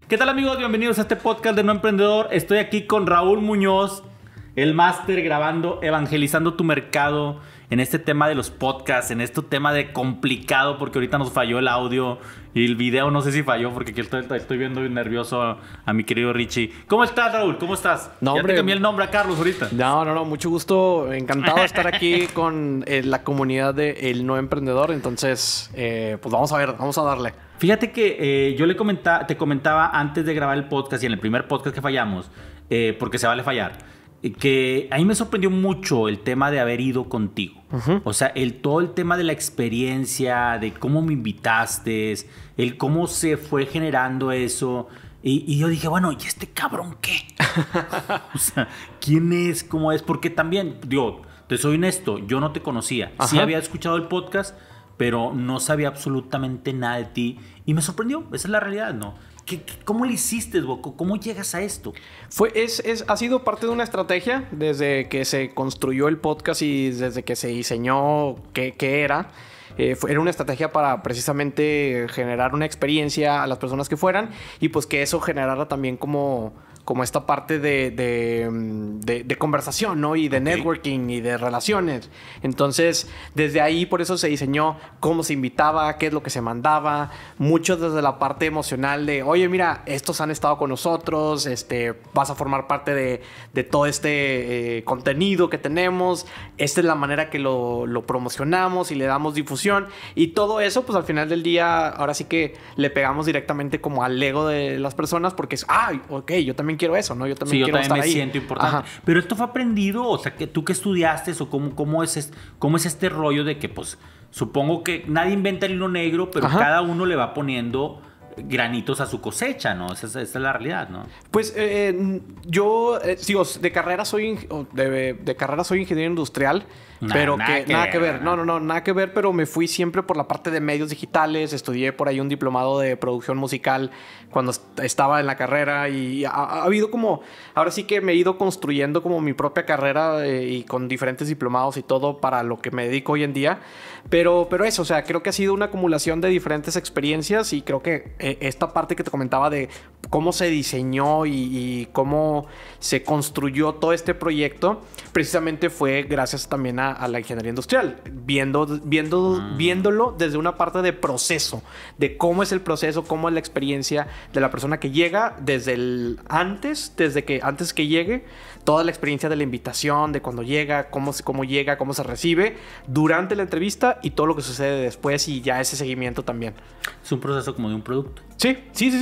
¿Qué tal, amigos? Bienvenidos a este podcast de No Emprendedor. Estoy aquí con Raúl Muñoz, el máster grabando, evangelizando tu mercado en este tema de los podcasts, en este tema de complicado, porque ahorita nos falló el audio y el video, no sé si falló, porque aquí estoy viendo nervioso a mi querido Richie. ¿Cómo estás, Raúl? ¿Cómo estás? No, ya hombre, te cambié el nombre a Carlos ahorita. No, mucho gusto, encantado de estar aquí con la comunidad de El No Emprendedor, entonces, pues vamos a darle. Fíjate que te comentaba antes de grabar el podcast y en el primer podcast que fallamos, porque se vale fallar, que a mí me sorprendió mucho el tema de haber ido contigo. Uh-huh. O sea, todo el tema de la experiencia, de cómo me invitaste, el cómo se fue generando eso. Y yo dije, bueno, ¿y este cabrón qué? O sea, ¿quién es? ¿Cómo es? Porque también, digo, te soy honesto, yo no te conocía. Ajá. Sí había escuchado el podcast, pero no sabía absolutamente nada de ti. Y me sorprendió, esa es la realidad, ¿no? ¿Cómo le hiciste, Boco? ¿Cómo llegas a esto? Ha sido parte de una estrategia desde que se construyó el podcast y desde que se diseñó qué era. Era una estrategia para precisamente generar una experiencia a las personas que fueran y pues que eso generara también como esta parte de conversación, ¿no? Y de networking y de relaciones. Entonces, desde ahí, por eso se diseñó cómo se invitaba, qué es lo que se mandaba. Mucho desde la parte emocional de, oye, mira, estos han estado con nosotros, vas a formar parte de todo este contenido que tenemos. Esta es la manera que lo promocionamos y le damos difusión. Y todo eso, pues al final del día, ahora sí que le pegamos directamente como al ego de las personas porque es, ok, yo también quiero eso, ¿no? Yo también quiero estar ahí. Me siento importante. Ajá. Pero esto fue aprendido, o sea, que tú que estudiaste o cómo es este rollo de que, pues, supongo que nadie inventa el hilo negro, pero ajá, cada uno le va poniendo granitos a su cosecha, ¿no? Esa es la realidad, ¿no? Pues yo digo, de carrera soy ingeniero industrial, pero nada que ver. No, nada que ver, pero me fui siempre por la parte de medios digitales, estudié por ahí un diplomado de producción musical cuando estaba en la carrera y ha habido como, ahora sí que me he ido construyendo como mi propia carrera y con diferentes diplomados y todo para lo que me dedico hoy en día, pero eso, o sea, creo que ha sido una acumulación de diferentes experiencias y creo que esta parte que te comentaba de cómo se diseñó y cómo se construyó todo este proyecto, precisamente fue gracias también a la ingeniería industrial, viéndolo desde una parte de proceso, de cómo es el proceso, cómo es la experiencia de la persona que llega desde antes que llegue, toda la experiencia de la invitación, de cuando llega, cómo llega, cómo se recibe, durante la entrevista y todo lo que sucede después y ya ese seguimiento también. Es un proceso como de un producto. Sí,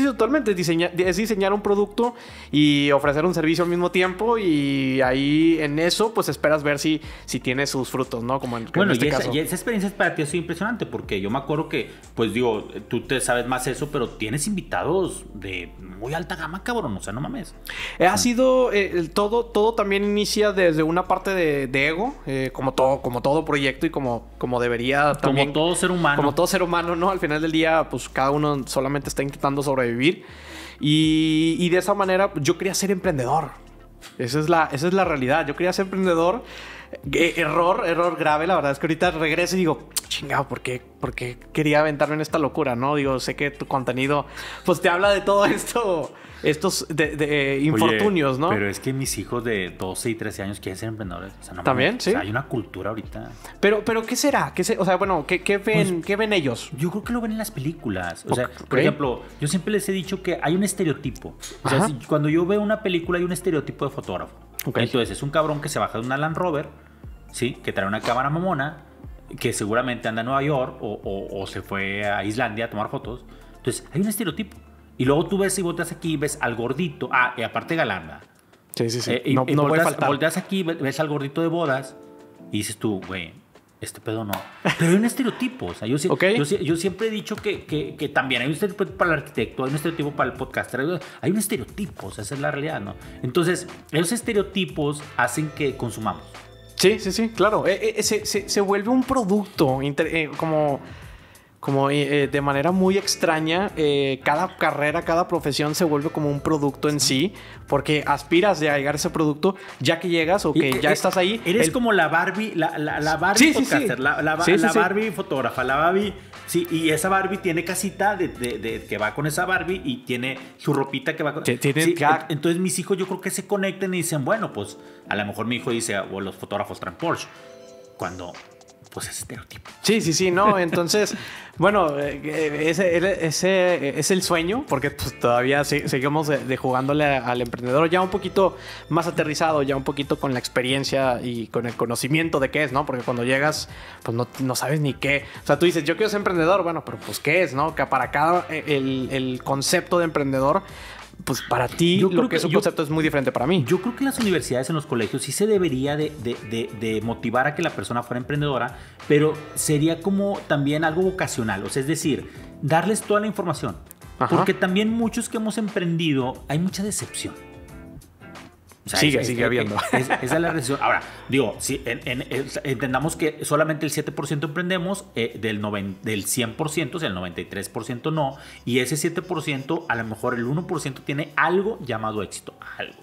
totalmente. Es diseñar un producto y ofrecer un servicio al mismo tiempo y ahí en eso pues esperas ver si tiene sus frutos, ¿no? Como en este caso. Y esa experiencia para ti ha sido impresionante porque yo me acuerdo que, pues digo, tú te sabes más eso, pero tienes invitados de muy alta gama, cabrón, o sea, no mames. Ha sido, todo también inicia desde una parte de ego, como todo proyecto y como debería también. Como todo ser humano. Como todo ser humano, ¿no? Al final del día, pues cada uno solamente está intentando sobrevivir y de esa manera yo quería ser emprendedor. Esa es la realidad. Yo quería ser emprendedor. Error grave. La verdad es que ahorita regreso y digo, chingado, ¿por qué quería aventarme en esta locura? ¿No? Digo, sé que tu contenido pues te habla de todo esto, estos de infortunios. Oye, ¿no? Pero es que mis hijos de 12 y 13 años quieren ser emprendedores. O sea, no ¿también? Mames, Sí. O sea, hay una cultura ahorita. Pero ¿qué será? O sea, bueno, ¿qué ven? Pues, ¿qué ven ellos? Yo creo que lo ven en las películas. O sea, por ejemplo, yo siempre les he dicho que hay un estereotipo. O sea, cuando yo veo una película hay un estereotipo de fotógrafo. Okay. Entonces, es un cabrón que se baja de una Land Rover, ¿sí? Que trae una cámara mamona, que seguramente anda en Nueva York o se fue a Islandia a tomar fotos. Entonces, hay un estereotipo. Y luego tú ves y volteas aquí y ves al gordito. Y aparte galanda. Sí. No puede faltar. Volteas aquí, ves al gordito de bodas y dices tú, güey, este pedo no. Pero hay un estereotipo. O sea, yo siempre he dicho que también hay un estereotipo para el arquitecto, hay un estereotipo para el podcaster, hay un estereotipo. O sea, esa es la realidad, ¿no? Entonces, esos estereotipos hacen que consumamos. Sí, claro. Se vuelve un producto como de manera muy extraña, cada carrera, cada profesión se vuelve como un producto en sí, porque aspiras de llegar a ese producto ya que llegas o que ya estás ahí. Eres como la Barbie, la Barbie podcaster, la Barbie fotógrafa, la Barbie. Sí, y esa Barbie tiene casita que va con esa Barbie y tiene su ropita que va con... Entonces mis hijos yo creo que se conectan y dicen, bueno, pues a lo mejor mi hijo dice, o los fotógrafos traen Porsche, cuando pues es estereotipo. Sí, no, entonces, bueno, ese es el sueño, porque pues, todavía seguimos de jugándole al emprendedor ya un poquito más aterrizado, ya un poquito con la experiencia y con el conocimiento de qué es, ¿no? Porque cuando llegas, pues no sabes ni qué. O sea, tú dices, yo quiero ser emprendedor, bueno, pero pues ¿qué es, no? Que para cada, el concepto de emprendedor, pues para ti lo que es un concepto es muy diferente para mí. Yo creo que en las universidades, en los colegios, sí se debería de motivar a que la persona fuera emprendedora, pero sería como también algo vocacional. O sea, es decir, darles toda la información. Ajá. Porque también muchos que hemos emprendido, hay mucha decepción. O sea, sigue habiendo. Esa es la recesión. Ahora, digo, si entendamos que solamente el 7% emprendemos, del 100%, o sea, el 93% no. Y ese 7%, a lo mejor el 1% tiene algo llamado éxito. Algo.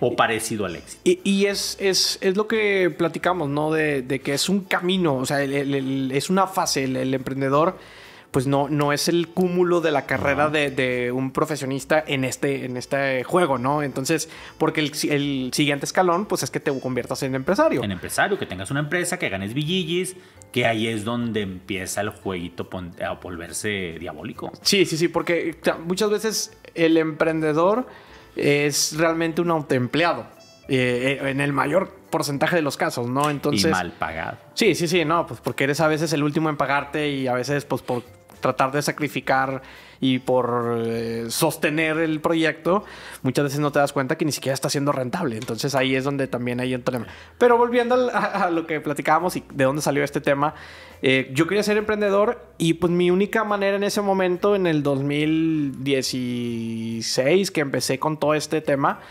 O parecido al éxito. Y es lo que platicamos, ¿no? De que es un camino, o sea, es una fase. El emprendedor pues no es el cúmulo de la carrera de un profesionista en este juego, ¿no? Entonces, porque el siguiente escalón, pues es que te conviertas en empresario. En empresario, que tengas una empresa, que ganes billillis, que ahí es donde empieza el jueguito a volverse diabólico. Sí, porque muchas veces el emprendedor es realmente un autoempleado. En el mayor porcentaje de los casos, ¿no? Entonces, y mal pagado. Sí, no, pues porque eres a veces el último en pagarte y a veces pues por tratar de sacrificar y por sostener el proyecto, muchas veces no te das cuenta que ni siquiera está siendo rentable. Entonces ahí es donde también hay un problema. Pero volviendo a lo que platicábamos y de dónde salió este tema, yo quería ser emprendedor y pues mi única manera en ese momento, en el 2016, que empecé con todo este tema,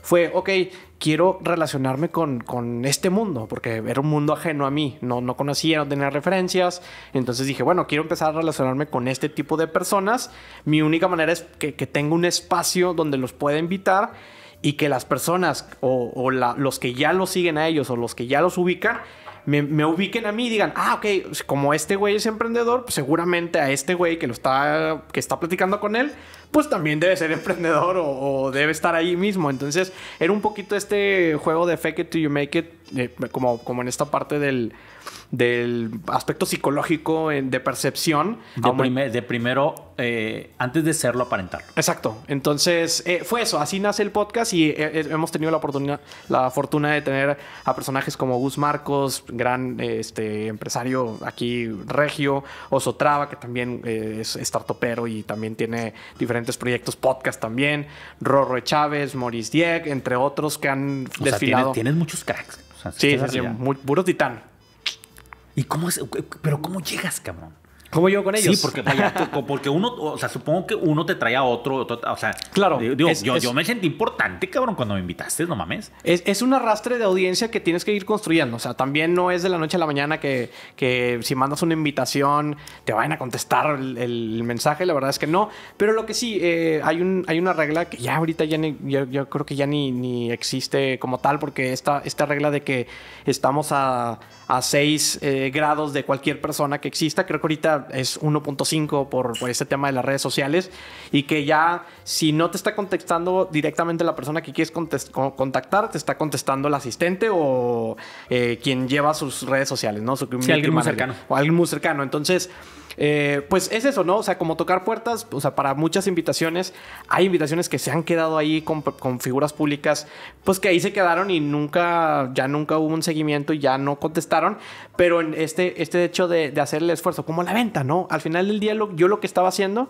fue, ok, quiero relacionarme con este mundo, porque era un mundo ajeno a mí, no conocía, no tenía referencias. Entonces dije, bueno, quiero empezar a relacionarme con este tipo de personas. Mi única manera es que tenga un espacio donde los pueda invitar y que las personas los que ya los siguen a ellos o los que ya los ubican, me ubiquen a mí y digan, ok, como este güey es emprendedor, pues seguramente a este güey que está platicando con él, pues también debe ser emprendedor o debe estar ahí mismo. Entonces era un poquito este juego de fake it till you make it, como en esta parte del aspecto psicológico de percepción. De primero, antes de serlo, aparentarlo. Exacto. Entonces, fue eso. Así nace el podcast y hemos tenido la fortuna de tener a personajes como Gus Marcos, gran empresario aquí regio, Oso Traba, que también es startupero y también tiene diferentes proyectos, podcast también, Rorro Chávez, Maurice Dieck, entre otros que han desfilado. Tienes muchos cracks. O sea, sí, puro titán. ¿Y cómo llegas, cabrón? ¿Cómo llego con ellos? Sí, porque uno, o sea, supongo que uno te trae a otro, o sea, claro. Digo, yo me sentí importante, cabrón, cuando me invitaste, no mames. Es un arrastre de audiencia que tienes que ir construyendo. O sea, también no es de la noche a la mañana que si mandas una invitación te vayan a contestar el mensaje. La verdad es que no. Pero lo que sí, hay una regla que ya ahorita yo creo que ya ni existe como tal, porque esta regla de que estamos a 6 grados de cualquier persona que exista, creo que ahorita es 1.5 por este tema de las redes sociales, y que ya si no te está contestando directamente la persona que quieres contactar, te está contestando el asistente o quien lleva sus redes sociales, ¿no? Alguien muy cercano. O alguien muy cercano. Entonces, pues es eso, ¿no? O sea, como tocar puertas, o sea, para muchas invitaciones, hay invitaciones que se han quedado ahí con figuras públicas, pues que ahí se quedaron y ya nunca hubo un seguimiento y ya no contestaron. Pero en este hecho de hacer el esfuerzo, como la venta, ¿no? Al final del día, yo lo que estaba haciendo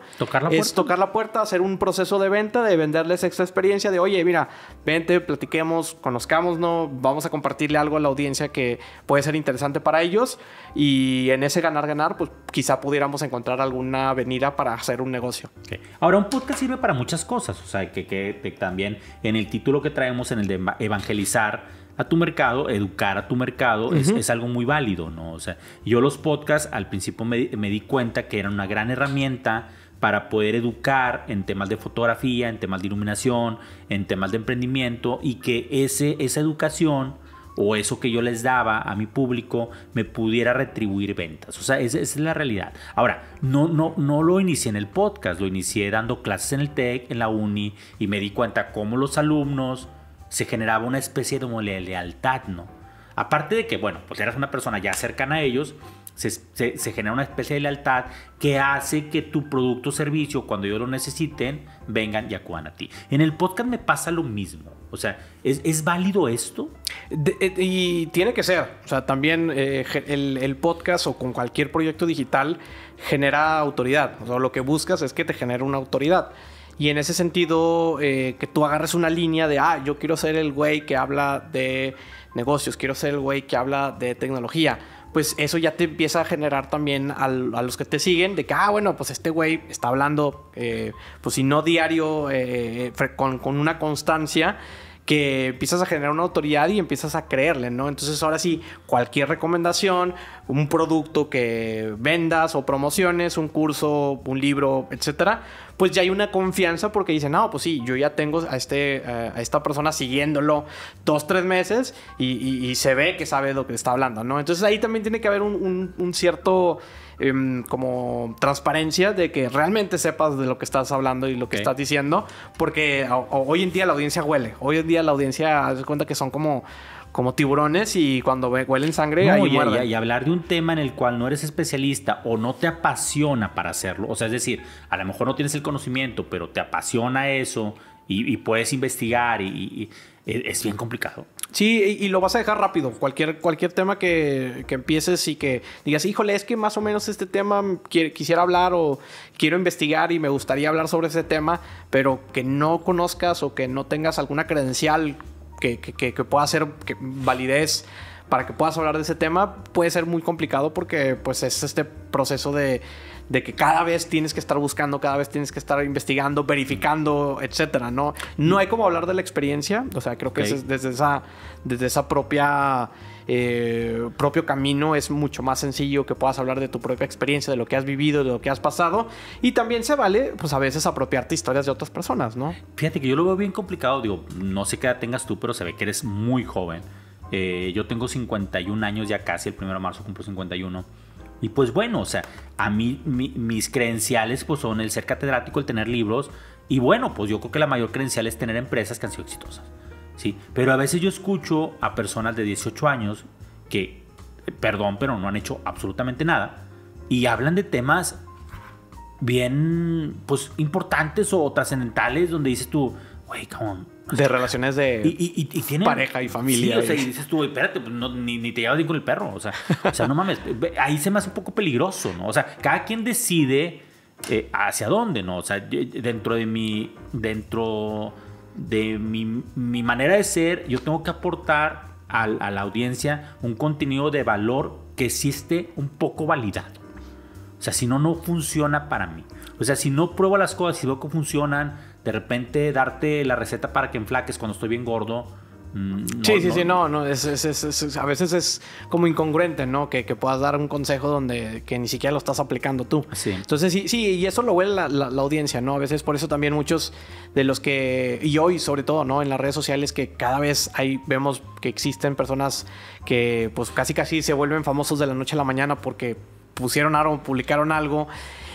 es tocar la puerta, hacer un proceso de venta, de venderles esta experiencia de, oye, mira, vente, platiquemos, conozcamos, ¿no? Vamos a compartirle algo a la audiencia que puede ser interesante para ellos, y en ese ganar-ganar, pues quizá pudiéramos encontrar alguna avenida para hacer un negocio. Okay. Ahora, un podcast sirve para muchas cosas, o sea, que también en el título que traemos, en el de evangelizar, a tu mercado, educar a tu mercado, es algo muy válido, ¿no? O sea, yo los podcasts al principio me di cuenta que eran una gran herramienta para poder educar en temas de fotografía, en temas de iluminación, en temas de emprendimiento, y que esa educación o eso que yo les daba a mi público me pudiera retribuir ventas. O sea, esa es la realidad. Ahora, no lo inicié en el podcast, lo inicié dando clases en el TEC, en la uni, y me di cuenta cómo los alumnos se generaba una especie de lealtad, ¿no? Aparte de que, bueno, pues eras una persona ya cercana a ellos, se genera una especie de lealtad que hace que tu producto o servicio, cuando ellos lo necesiten, vengan y acudan a ti. En el podcast me pasa lo mismo. O sea, ¿es válido esto? Y tiene que ser. O sea, también el podcast o con cualquier proyecto digital genera autoridad. O sea, lo que buscas es que te genere una autoridad. Y en ese sentido, que tú agarres una línea de, yo quiero ser el güey que habla de negocios, quiero ser el güey que habla de tecnología. Pues eso ya te empieza a generar también a los que te siguen de que, bueno, pues este güey está hablando, pues si no diario, con una constancia, que empiezas a generar una autoridad y empiezas a creerle, ¿no? Entonces ahora sí, cualquier recomendación, un producto que vendas o promociones, un curso, un libro, etcétera, pues ya hay una confianza porque dicen, no, pues sí, yo ya tengo a esta persona siguiéndolo 2-3 meses y se ve que sabe de lo que está hablando, ¿no? Entonces ahí también tiene que haber un cierto como transparencia de que realmente sepas de lo que estás hablando y lo que estás diciendo, porque hoy en día la audiencia huele. Hoy en día la audiencia se cuenta que son como tiburones y cuando huelen sangre ahí muerden. Y hablar de un tema en el cual no eres especialista o no te apasiona para hacerlo, o sea, es decir, a lo mejor no tienes el conocimiento, pero te apasiona eso y puedes investigar y es bien complicado. Sí, y lo vas a dejar rápido. Cualquier tema que empieces y que digas, híjole, es que más o menos este tema quisiera hablar o quiero investigar y me gustaría hablar sobre ese tema, pero que no conozcas o que no tengas alguna credencial que pueda ser validez para que puedas hablar de ese tema, puede ser muy complicado porque pues es este proceso de que cada vez tienes que estar buscando, cada vez tienes que estar investigando, verificando, etcétera, ¿no? No hay como hablar de la experiencia. O sea, creo que desde esa propio camino es mucho más sencillo que puedas hablar de tu propia experiencia, de lo que has vivido, de lo que has pasado. Y también se vale, pues a veces apropiarte historias de otras personas, ¿no? Fíjate que yo lo veo bien complicado. Digo, no sé qué edad tengas tú, pero se ve que eres muy joven. Yo tengo 51 años ya casi, el 1 de marzo cumplo 51. Y pues bueno, o sea, a mí mis credenciales pues son el ser catedrático, el tener libros. Y bueno, pues yo creo que la mayor credencial es tener empresas que han sido exitosas, ¿sí? Pero a veces yo escucho a personas de 18 años que, perdón, pero no han hecho absolutamente nada. Y hablan de temas bien, pues, importantes o trascendentales donde dices tú, güey, cabrón. De relaciones de tienen, pareja y familia. Sí, o sea, y dices tú, espérate, pues ni te llevas bien con el perro. O sea, no mames. Ahí se me hace un poco peligroso, ¿no? O sea, cada quien decide hacia dónde, ¿no? O sea, dentro de mi manera de ser, yo tengo que aportar a la audiencia un contenido de valor que sí esté un poco validado. O sea, si no funciona para mí. O sea, si no pruebo las cosas y veo que funcionan, de repente darte la receta para que enflaques cuando estoy bien gordo. A veces es como incongruente, ¿no? Que puedas dar un consejo que ni siquiera lo estás aplicando tú. Sí. Entonces, sí, y eso lo huele la audiencia, ¿no? A veces por eso también muchos de los que, y hoy sobre todo, ¿no? En las redes sociales que cada vez vemos que existen personas que pues casi se vuelven famosos de la noche a la mañana porque pusieron algo, publicaron algo.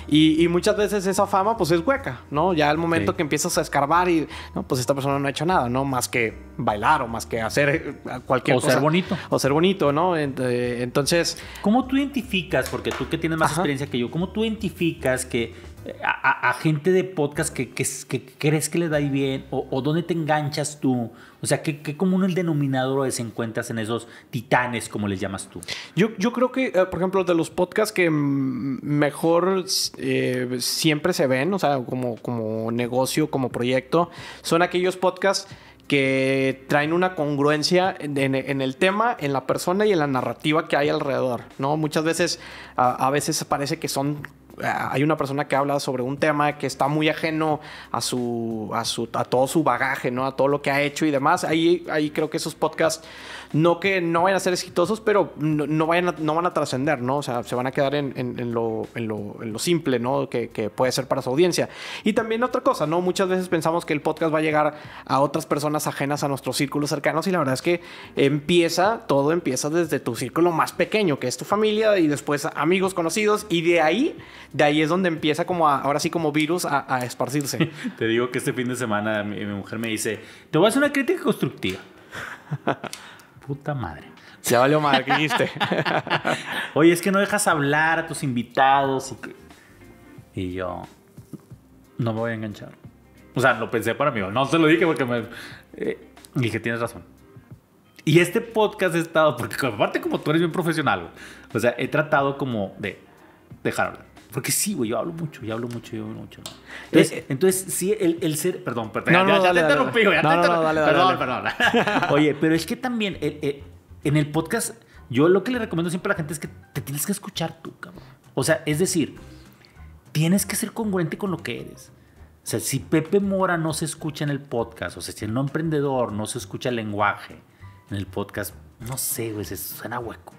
Y muchas veces esa fama pues es hueca, ¿no? Ya al momento que empiezas a escarbar y, no, pues esta persona no ha hecho nada, ¿no? Más que bailar o más que hacer cualquier cosa. O ser bonito. O ser bonito, ¿no? Entonces... ¿Cómo tú identificas, porque tú que tienes más experiencia que yo, cómo tú identificas que a gente de podcast que crees que les da bien o dónde te enganchas tú? O sea, ¿qué común el denominador se encuentras en esos titanes, como les llamas tú? Yo creo que, por ejemplo, de los podcasts que mejor siempre se ven, o sea, como negocio, como proyecto, son aquellos podcasts que traen una congruencia en el tema, en la persona y en la narrativa que hay alrededor, ¿no? Muchas veces, a veces parece que son hay una persona que habla sobre un tema que está muy ajeno a todo su bagaje, ¿no? A todo lo que ha hecho y demás. Ahí creo que esos podcasts, no que no vayan a ser exitosos, pero no van a trascender, ¿no? O sea, se van a quedar en lo simple, ¿no? Que puede ser para su audiencia. Y también otra cosa, ¿no? Muchas veces pensamos que el podcast va a llegar a otras personas ajenas a nuestros círculos cercanos, y la verdad es que todo empieza desde tu círculo más pequeño, que es tu familia, y después amigos, conocidos, y de ahí es donde empieza ahora sí como virus a esparcirse. Te digo que este fin de semana mi mujer me dice, te voy a hacer una crítica constructiva. Puta madre. Ya valió madre, ¿qué dijiste? Oye, es que no dejas hablar a tus invitados. Y yo no me voy a enganchar. O sea, lo pensé para mí. No se lo dije porque dije, tienes razón. Y este podcast he estado, porque aparte como tú eres bien profesional, o sea, he tratado como de dejar hablar. Porque sí, güey, yo hablo mucho. ¿No? Entonces, sí, el ser... Perdón. Ya te interrumpí, güey. Perdón. Oye, pero es que también en el podcast, yo lo que le recomiendo siempre a la gente es que te tienes que escuchar tú, cabrón. O sea, es decir, tienes que ser congruente con lo que eres. O sea, si Pepe Mora no se escucha en el podcast, o sea, si el no emprendedor no se escucha el lenguaje en el podcast, no sé, güey, se suena hueco.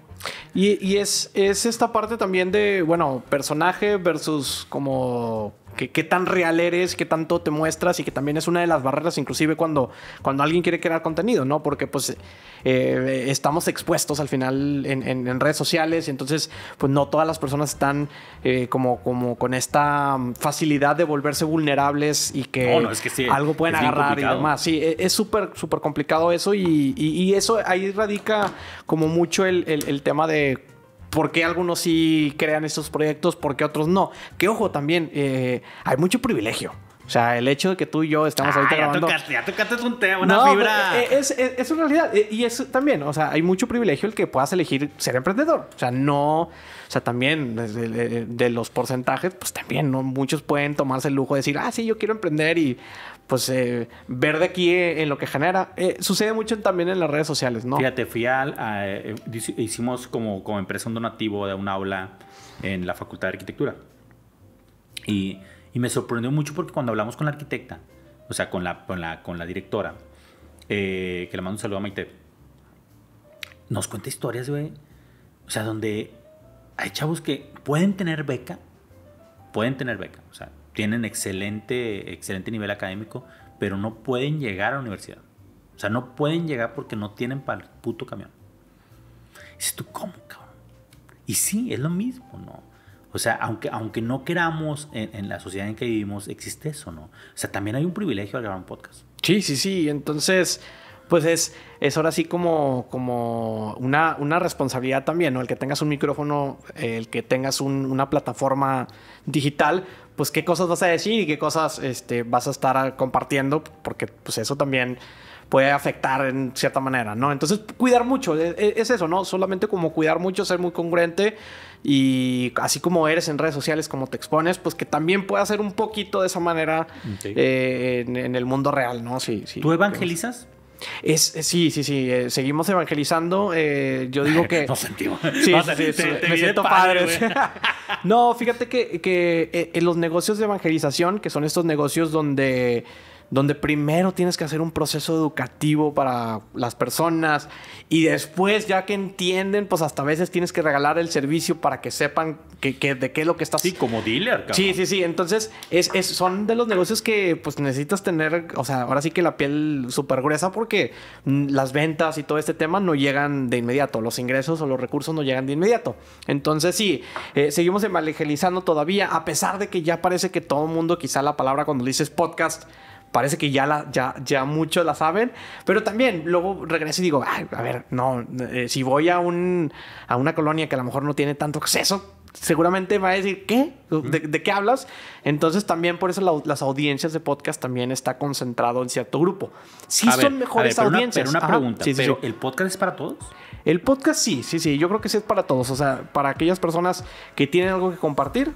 Y es esta parte también de, bueno, personaje versus como qué tan real eres, qué tanto te muestras, y que también es una de las barreras inclusive cuando alguien quiere crear contenido, ¿no? Porque pues estamos expuestos al final en redes sociales, y entonces pues no todas las personas están como con esta facilidad de volverse vulnerables y que, es que sí, algo pueden agarrar y demás. Sí, es súper complicado eso, y eso ahí radica como mucho el tema de por qué algunos sí crean estos proyectos, por qué otros no. Que ojo, también hay mucho privilegio. O sea, el hecho de que tú y yo estamos ahorita grabando... Ya tocaste un tema, una fibra. Es una realidad. Y eso también, o sea, hay mucho privilegio el que puedas elegir ser emprendedor. O sea, no... O sea, también de los porcentajes, pues también, ¿no? Muchos pueden tomarse el lujo de decir, sí, yo quiero emprender, y pues ver de aquí en lo que genera. Sucede mucho también en las redes sociales, ¿no? Fíjate, hicimos como empresa un donativo de un aula en la Facultad de Arquitectura. Y me sorprendió mucho porque cuando hablamos con la arquitecta, o sea, con la directora, que le mando un saludo a Maite, nos cuenta historias, güey. O sea, donde hay chavos que pueden tener beca, o sea, tienen excelente nivel académico, pero no pueden llegar a la universidad. O sea, no pueden llegar porque no tienen para el puto camión. Y dices tú, ¿cómo, cabrón? Y sí, es lo mismo, ¿no? O sea, aunque no queramos en la sociedad en que vivimos, existe eso, ¿no? O sea, también hay un privilegio al grabar un podcast. Sí. Entonces, pues es ahora sí como una responsabilidad también, ¿no? El que tengas un micrófono, el que tengas una plataforma digital, pues qué cosas vas a decir y qué cosas vas a estar compartiendo, porque pues eso también puede afectar en cierta manera, ¿no? Entonces, cuidar mucho, es eso, ¿no? Solamente como cuidar mucho, ser muy congruente, y así como eres en redes sociales, como te expones, pues que también puedas ser un poquito de esa manera en el mundo real, ¿no? Sí. ¿Tú evangelizas? Sí. Seguimos evangelizando. Yo digo que... Nos sentimos. Sí, me siento padre. No, fíjate que en los negocios de evangelización, que son estos negocios donde primero tienes que hacer un proceso educativo para las personas, y después, ya que entienden, pues hasta a veces tienes que regalar el servicio para que sepan de qué es lo que estás... Sí, como dealer, cabrón. Sí. Entonces, son de los negocios que pues necesitas tener, o sea, ahora sí que la piel súper gruesa, porque las ventas y todo este tema no llegan de inmediato. Los ingresos o los recursos no llegan de inmediato. Entonces, sí, seguimos evangelizando todavía, a pesar de que ya parece que todo el mundo, quizá la palabra cuando dices podcast, parece que ya muchos la saben, pero también luego regreso y digo, a ver, no, si voy a una colonia que a lo mejor no tiene tanto acceso, seguramente va a decir, ¿qué? ¿De qué hablas? Entonces también por eso las audiencias de podcast también está concentrado en cierto grupo. Sí, son mejores audiencias. Pero una pregunta, ¿pero el podcast es para todos? El podcast sí, yo creo que sí es para todos, o sea, para aquellas personas que tienen algo que compartir,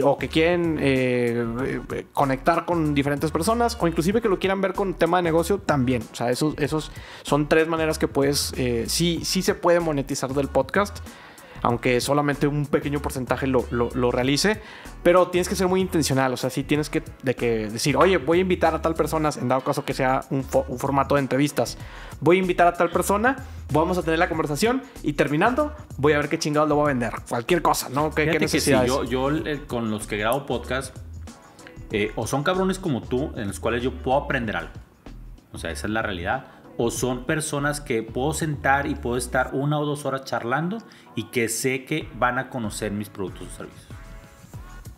o que quieren conectar con diferentes personas, o inclusive que lo quieran ver con tema de negocio también. O sea, esos son tres maneras que puedes... sí se puede monetizar del podcast. aunque solamente un pequeño porcentaje lo realice, pero tienes que ser muy intencional, o sea, sí tienes que decir, oye, voy a invitar a tal persona, en dado caso que sea un formato de entrevistas, voy a invitar a tal persona, vamos a tener la conversación y terminando voy a ver qué chingados lo voy a vender, cualquier cosa, ¿no? ¿Qué necesidades? Sí, yo con los que grabo podcast, o son cabrones como tú, en los cuales yo puedo aprender algo, o sea, esa es la realidad. O son personas que puedo sentar y puedo estar 1 o 2 horas charlando y que sé que van a conocer mis productos o servicios.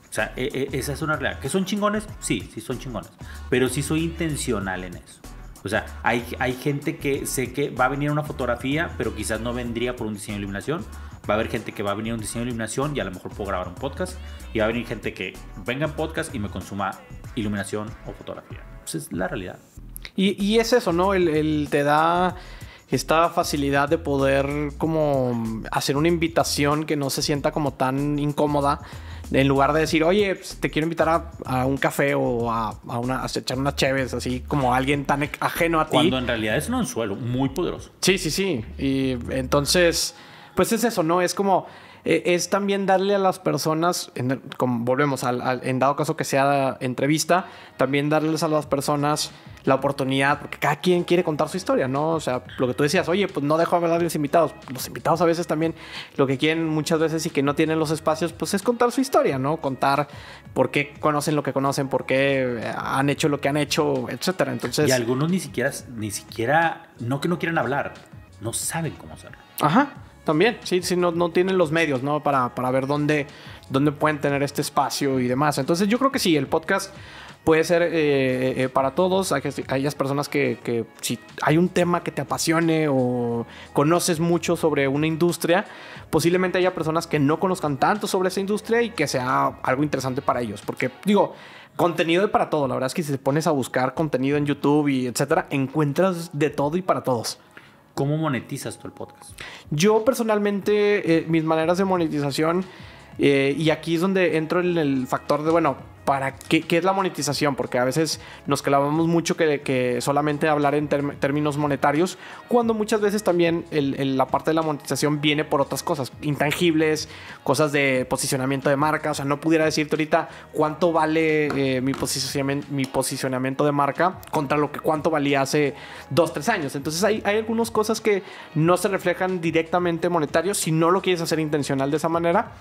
O sea, esa es una realidad. ¿Que son chingones? Sí, sí son chingones. Pero sí soy intencional en eso. O sea, hay gente que sé que va a venir una fotografía, pero quizás no vendría por un diseño de iluminación. Va a haber gente que va a venir a un diseño de iluminación y a lo mejor puedo grabar un podcast. Y va a venir gente que venga en podcast y me consuma iluminación o fotografía. Esa es la realidad. Y es eso, ¿no? Te da esta facilidad de poder como hacer una invitación que no se sienta como tan incómoda. En lugar de decir, oye, pues, te quiero invitar a un café o a echar unas cheves, así como alguien tan ajeno a ti. Cuando en realidad es un anzuelo muy poderoso. Sí. Y entonces, pues es eso, ¿no? Es como... es también darle a las personas, como volvemos en dado caso que sea entrevista, también darles a las personas la oportunidad, porque cada quien quiere contar su historia, ¿no? O sea, lo que tú decías, oye, pues no dejo hablar a los invitados. Los invitados a veces también lo que quieren muchas veces y que no tienen los espacios, pues es contar su historia, ¿no? Contar por qué conocen lo que conocen, por qué han hecho lo que han hecho, etcétera. Entonces... Y algunos ni siquiera, no que no quieran hablar, no saben cómo hacerlo. Ajá. También, sí, no tienen los medios, ¿no? Para ver dónde pueden tener este espacio y demás. Entonces yo creo que sí, el podcast puede ser para todos. Hay aquellas personas que si hay un tema que te apasione o conoces mucho sobre una industria, posiblemente haya personas que no conozcan tanto sobre esa industria y que sea algo interesante para ellos. Porque, digo, contenido hay para todo. La verdad es que si te pones a buscar contenido en YouTube y etcétera, encuentras de todo y para todos. ¿Cómo monetizas tú el podcast? Yo personalmente, mis maneras de monetización, y aquí es donde entro en el factor de, bueno, ¿para qué es la monetización? Porque a veces nos clavamos mucho que solamente hablar en términos monetarios, cuando muchas veces también la parte de la monetización viene por otras cosas, intangibles, cosas de posicionamiento de marca. O sea, no pudiera decirte ahorita cuánto vale mi posicionamiento de marca contra cuánto valía hace 2-3 años. Entonces hay algunas cosas que no se reflejan directamente monetarios si no lo quieres hacer intencional de esa manera.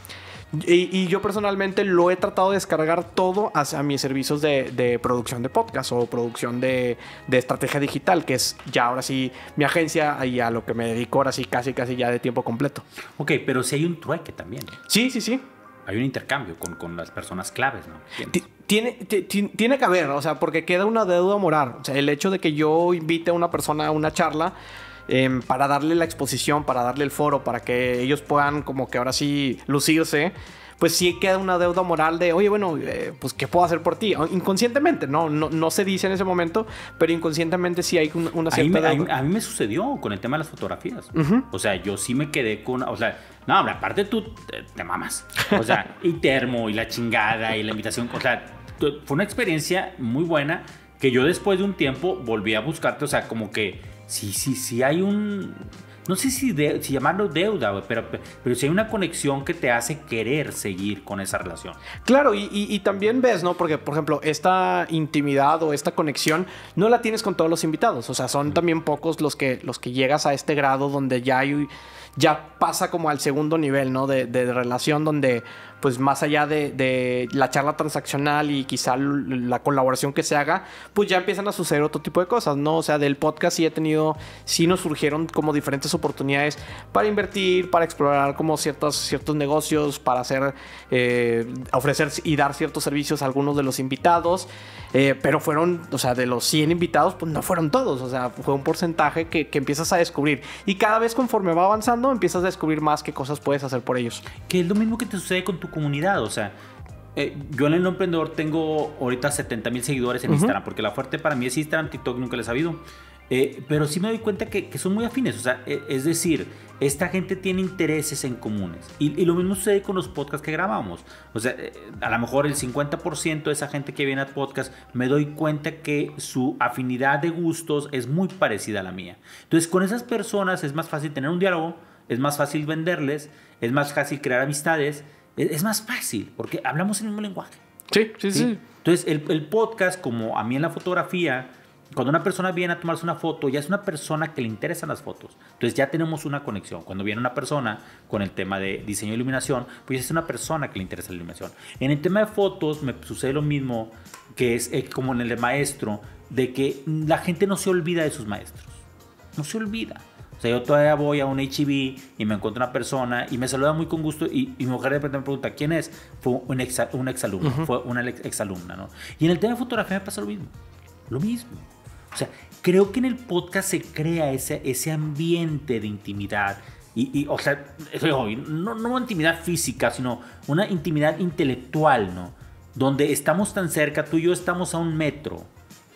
Y yo personalmente lo he tratado de descargar todo hacia mis servicios de producción de podcast o producción de estrategia digital, que es ya ahora sí mi agencia y a lo que me dedico ahora sí casi ya de tiempo completo. Ok, pero sí hay un trueque también. Sí. Hay un intercambio con las personas claves, ¿no? Tiene que haber, o sea, porque queda una deuda moral. O sea, el hecho de que yo invite a una persona a una charla para darle la exposición, para darle el foro, para que ellos puedan como que ahora sí lucirse, pues sí queda una deuda moral de, oye, bueno, pues ¿qué puedo hacer por ti? Inconscientemente, no se dice en ese momento, pero inconscientemente sí hay una cierta deuda. A mí me sucedió con el tema de las fotografías. Uh-huh. O sea, yo sí me quedé con... O sea, no, hombre, aparte tú te mamas. O sea, y termo, y la chingada, y la invitación. O sea, fue una experiencia muy buena que yo después de un tiempo volví a buscarte. O sea, como que sí hay un... No sé si llamarlo deuda, güey, pero si hay una conexión que te hace querer seguir con esa relación. Claro, y también ves, ¿no? Porque, por ejemplo, esta intimidad o esta conexión no la tienes con todos los invitados. O sea, son también pocos los que llegas a este grado donde ya pasa como al segundo nivel, ¿no? De relación donde, pues más allá de la charla transaccional y quizá la colaboración que se haga, pues ya empiezan a suceder otro tipo de cosas, ¿no? O sea, del podcast sí nos surgieron como diferentes oportunidades para invertir, para explorar como ciertos negocios, para ofrecer y dar ciertos servicios a algunos de los invitados, pero fueron, o sea, de los 100 invitados, pues no fueron todos, o sea, fue un porcentaje que empiezas a descubrir y cada vez conforme va avanzando empiezas a descubrir más qué cosas puedes hacer por ellos. Que es lo mismo que te sucede con tu comunidad, o sea, yo en el No Emprendedor tengo ahorita 70,000 seguidores en Instagram, porque la fuerte para mí es Instagram, TikTok nunca les ha habido, pero sí me doy cuenta que son muy afines, o sea, es decir, esta gente tiene intereses en comunes, y lo mismo sucede con los podcasts que grabamos, o sea, a lo mejor el 50% de esa gente que viene al podcast, me doy cuenta que su afinidad de gustos es muy parecida a la mía, entonces con esas personas es más fácil tener un diálogo es más fácil venderles, es más fácil crear amistades, es más fácil, porque hablamos el mismo lenguaje. Sí. Entonces, el podcast, como a mí en la fotografía, cuando una persona viene a tomarse una foto, ya es una persona que le interesan las fotos. Entonces ya tenemos una conexión. Cuando viene una persona con el tema de diseño e iluminación, pues es una persona que le interesa la iluminación. En el tema de fotos me sucede lo mismo que es como en el de maestro, de que la gente no se olvida de sus maestros. No se olvida. O sea, yo todavía voy a un H-E-B y me encuentro una persona y me saluda muy con gusto y mi mujer de repente me pregunta, ¿quién es? Fue un exalumno, fue una exalumna, ¿no? Y en el tema de fotografía me pasa lo mismo. Lo mismo. O sea, creo que en el podcast se crea ese ambiente de intimidad. O sea, no intimidad física, sino una intimidad intelectual, ¿no? Donde estamos tan cerca, tú y yo estamos a 1 metro.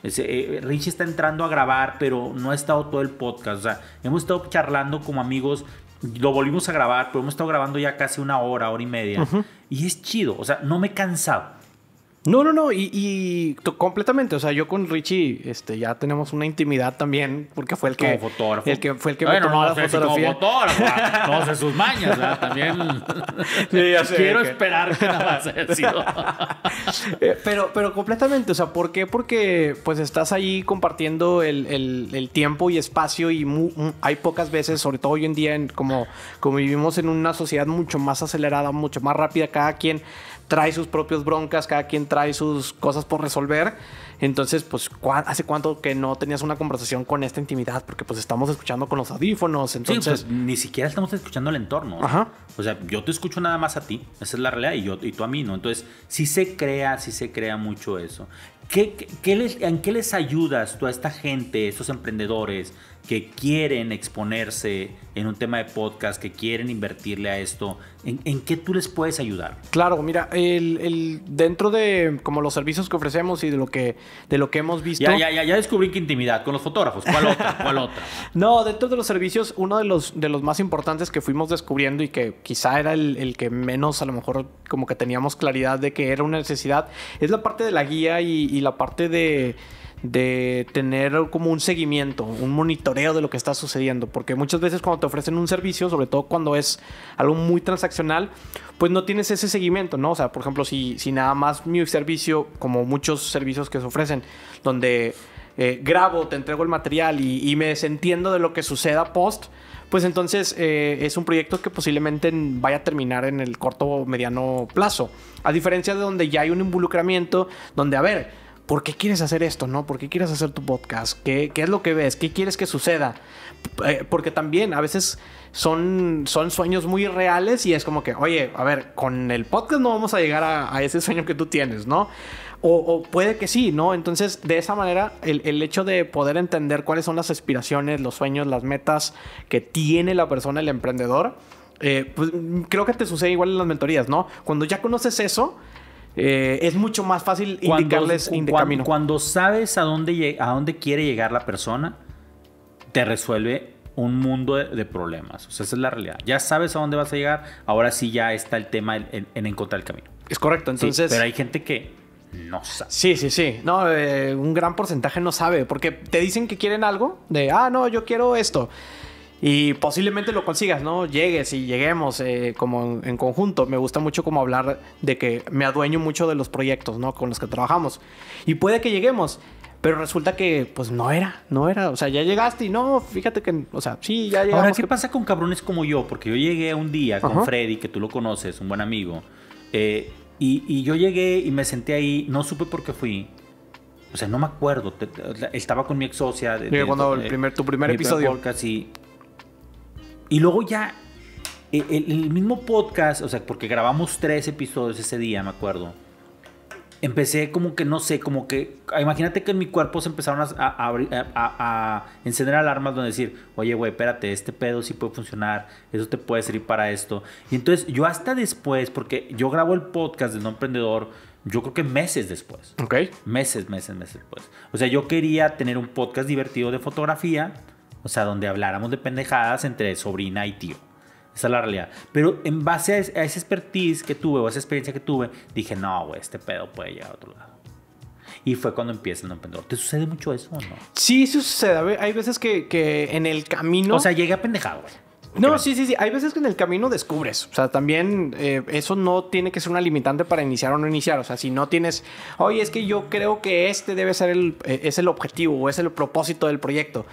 Richie está entrando a grabar, pero no ha estado todo el podcast. O sea, hemos estado charlando como amigos, lo volvimos a grabar, pero hemos estado grabando ya casi 1 hora, 1 hora y media. Y es chido, o sea, no me he cansado. No, y completamente, o sea, yo con Richie ya tenemos una intimidad también, porque fue el que... Como fotógrafo. Me tomó la fotografía. Como fotógrafo, no sé sus mañas, ¿verdad? También sí, ya sé, quiero esperar que nada más haya sido. pero completamente, o sea, ¿por qué? Porque pues estás ahí compartiendo el tiempo y espacio y hay pocas veces, sobre todo hoy en día, como vivimos en una sociedad mucho más acelerada, mucho más rápida, cada quien trae sus propias broncas, cada quien trae sus cosas por resolver. Entonces, pues, ¿hace cuánto que no tenías una conversación con esta intimidad? Porque, pues, estamos escuchando con los audífonos, entonces... Sí, pues, ni siquiera estamos escuchando el entorno. Ajá. O sea, yo te escucho nada más a ti. Esa es la realidad. Y tú a mí, ¿no? Entonces, sí se crea mucho eso. ¿En qué les ayudas tú a esta gente, estos emprendedores que quieren exponerse en un tema de podcast, que quieren invertirle a esto? ¿En qué tú les puedes ayudar? Claro, mira, dentro de como los servicios que ofrecemos y de lo que hemos visto... Ya descubrí que intimidad con los fotógrafos. ¿Cuál otra? No, dentro de los servicios, uno de los más importantes que fuimos descubriendo y que quizá era el que menos a lo mejor como que teníamos claridad de que era una necesidad, es la parte de la guía y la parte de tener como un seguimiento, un monitoreo de lo que está sucediendo, porque muchas veces cuando te ofrecen un servicio, sobre todo cuando es algo muy transaccional, pues no tienes ese seguimiento, ¿no? O sea, por ejemplo, si nada más mi servicio, como muchos servicios que se ofrecen, donde grabo, te entrego el material y me desentiendo de lo que suceda post, pues entonces es un proyecto que posiblemente vaya a terminar en el corto o mediano plazo. A diferencia de donde ya hay un involucramiento, donde, a ver, ¿por qué quieres hacer esto, no? ¿Por qué quieres hacer tu podcast? ¿Qué es lo que ves? ¿Qué quieres que suceda? Porque también a veces son sueños muy reales y es como que, oye, a ver, con el podcast no vamos a llegar a ese sueño que tú tienes, ¿no? O puede que sí, ¿no? Entonces, de esa manera, el hecho de poder entender cuáles son las aspiraciones, los sueños, las metas que tiene la persona, el emprendedor, pues creo que te sucede igual en las mentorías, ¿no? Cuando ya conoces eso, es mucho más fácil indicarles camino. Cuando sabes a dónde quiere llegar la persona, te resuelve un mundo de problemas. O sea, esa es la realidad. Ya sabes a dónde vas a llegar, ahora sí ya está el tema en encontrar el camino. Es correcto, entonces... Sí, pero hay gente que no sabe. Sí. No, un gran porcentaje no sabe, porque te dicen que quieren algo, no, yo quiero esto. Y posiblemente lo consigas, ¿no? Lleguemos como en conjunto. Me gusta mucho como hablar de que me adueño mucho de los proyectos, ¿no? Con los que trabajamos. Y puede que lleguemos, pero resulta que pues no era. O sea, ya llegaste y no, fíjate que, o sea, sí, ya llegamos. Ahora, ¿qué pasa con cabrones como yo? Porque yo llegué un día con Freddy, que tú lo conoces, un buen amigo. Y yo llegué y me senté ahí, no supe por qué fui. O sea, no me acuerdo. Estaba con mi ex socia. Cuando tu primer episodio. Podcast y luego ya, el mismo podcast, o sea, porque grabamos 3 episodios ese día, me acuerdo. Empecé como que, no sé, como que... Imagínate que en mi cuerpo se empezaron a encender alarmas donde decir, oye, güey, espérate, este pedo sí puede funcionar, eso te puede servir para esto. Y entonces yo hasta después, porque yo grabo el podcast del No Emprendedor, yo creo que meses después. Ok. Meses después. O sea, yo quería tener un podcast divertido de fotografía, o sea, donde habláramos de pendejadas entre sobrina y tío. Esa es la realidad. Pero en base a esa expertise que tuve, o esa experiencia que tuve, dije, no, güey, este pedo puede llegar a otro lado. Y fue cuando empieza el No Emprendedor. ¿Te sucede mucho eso o no? Sí, sucede. Hay veces que en el camino... O sea, llegué a pendejado, güey. No, sí. Hay veces que en el camino descubres. O sea, también eso no tiene que ser una limitante para iniciar o no iniciar. O sea, si no tienes, oye, es que yo creo que este debe ser es el objetivo o es el propósito del proyecto.